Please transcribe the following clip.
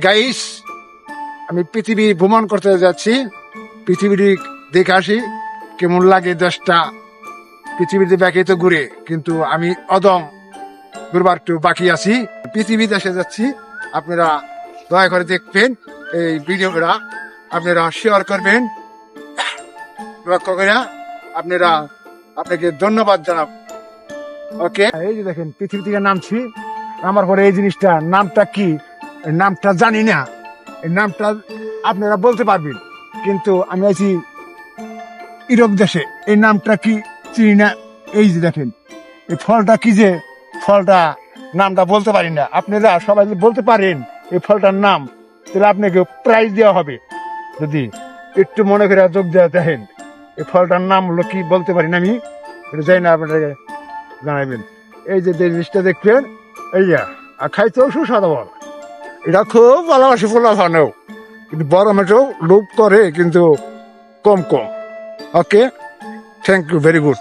Guys, আমি পৃথিবী ভ্রমণ করতে যাচ্ছি। পৃথিবীটি দেখে আসি কেমন লাগে দেশটা। পৃথিবীতে ব্যাকে তো ঘুরে, কিন্তু আমি অদম ঘুরবার একটু বাকি আছি। পৃথিবী দেশে যাচ্ছি, আপনারা দয়া করে দেখবেন এই ভিডিওটা, আপনারা শেয়ার করবেন। লক্ষ্য করে আপনাকে ধন্যবাদ জানাব। ওকে, এই যে দেখেন পৃথিবী থেকে নামছি, নামার পরে এই জিনিসটা নামটা কি, নামটা জানি না। এই নামটা আপনারা বলতে পারবেন, কিন্তু আমি আছি ইউরোপ দেশে, এই নামটা কি চিনি না। এই যে দেখেন এই ফলটা কি, যে ফলটা নামটা বলতে পারি না। আপনারা সবাই যদি বলতে পারেন এই ফলটার নাম, তাহলে আপনাকে প্রাইজ দেওয়া হবে। যদি একটু মনে করে যোগ দেওয়া দেখেন এই ফলটার নাম হলো কি বলতে পারি না আমি, এটা জানি না, আপনাকে জানাবেন। এই যে জিনিসটা দেখবেন, এই যে খাইতেও সুস্বাদু। এটা খুব ভালোবাসি ফোলা খানেও, কিন্তু বড় মেটেও লোভ করে, কিন্তু কম কম। ওকে, থ্যাংক ইউ, ভেরি গুড।